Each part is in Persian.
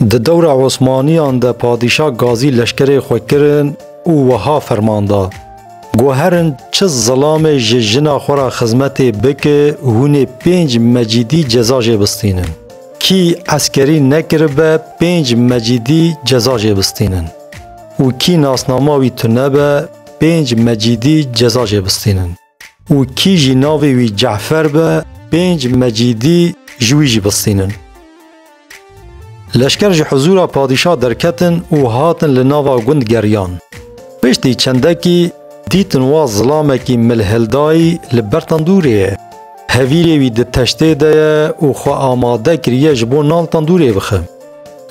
د دور عثمانیان د پادشاه غازی لشکر خو کرن او وها فرماندا گوهرن چه ظلام جنا خورا خدمت بک هونه 5 مجیدی جزا جبستینن کی عسکری نکربه 5 مجیدی جزا جبستینن و کی ناسناماوی تنبه 5 مجیدی جزا جبستینن و کی جناوی وی جعفر به 5 مجیدی جوی جبستینن لشکر جی حضور پادشاه درکتن و هاتن لناوا گند گریان پشتی چندکی دیتن و ظلامکی ملهلدائی لبرتن دوریه هویری وی ده تشته ده و خو آماده کریه جبو نالتن دوریه بخه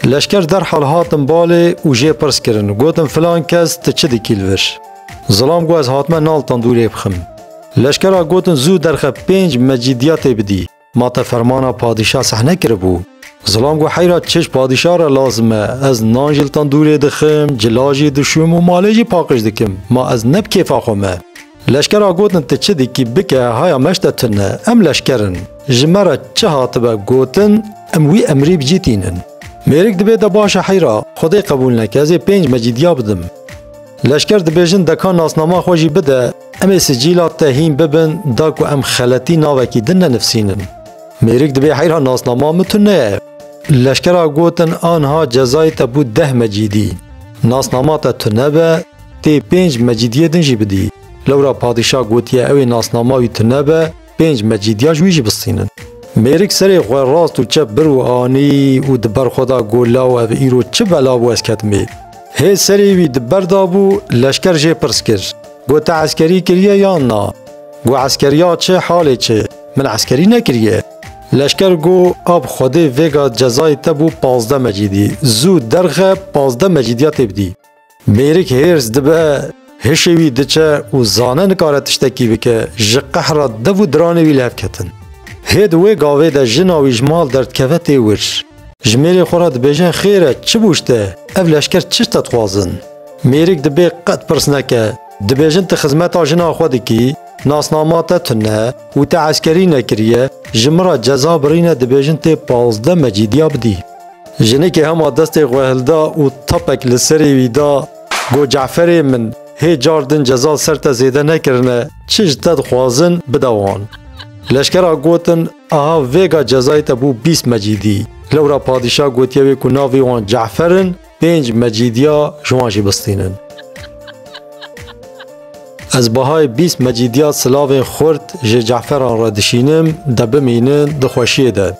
لشکر در حال هاتن باله و جه پرس کرن گوتن فلان کس تچه دی کلوش ظلام گو از هاتمه نالتن دوریه بخم لشکر گوتن زو درخه 5 مجیدیات بدی ما تا فرمانا پادشاه صحنه کربو ظلام گو حیرا چش پادشاه را لازمه از نانجلتان دوری دخم جلاجی دشوم و مالیجی پاکش دکم ما از نب کیفا خومه لشکر آگوتن تچه دیکی بکه هایا مشتتنه ام لشکرن جمره چه هاتبه گوتن ام وی امری بجیتینن میرک دبی دا باشه حیرا خدای قبول نکه از 5 مجیدیا بدم لشکر دبیجن دکان ناسنامه خوشی بده ام سجیلات تهیم ببن داکو ام خلطی ناوکی دن نفسینن میرک دبی حیرا ناسنامه متونه لشکر گوتن آنها جزای تبو 10 مجیدی ناسنامات تنبه تی 5 مجیدیه دنجی بدی لورا پادشاه گوتیه اوی ناسناماوی تنبه 5 مجیدیا جویجی بستینن میرک سری خواه راست و چه برو آنی و دبر خدا گولا و او ایرو چه بلا بو اسکتمی هی سری وی دبر دابو لشکر جه پرس کر گوتا عسکری کریه یا نا گو عسکریا چه حاله چه من عسکری نکریه لشکر گو آب خوده ویگا جزای تبو 15 مجیدی زو درخه 15 مجیدیات بدی میرک هیرز دبه هشوی دچه و زانه نکاره تشتکی بکه جقهر دو درانه وی لحف کتن هید وی گاوه ده جناوی جمال درد کفته ورش جمیری خورد بیجن خیره چه بوشته او لشکر چش تتخوازن میرک دبه قد پرسنکه دبیجن تخزمت آجنا خودی کی ناسنامات تنه و تا عسکری نکریه جمرا جزا برینه دبیجن تی 15 مجیدیا بدی جنه که همه دست غوهلدا و تپک لسری ویدا گو جعفر من هی جاردن جزا سرت زیده نکرنه چش داد خوازن بدوان لشکر گوتن آها ویگا جزای تبو 20 مجیدی لورا پادشاه گوتیوی که ناوی وان جعفرن 5 مجیدیا جوانجی بستینن از بهای 20 مجیدیات سلاو خورد جعفران را دشینم دبمینن دخوشیه ده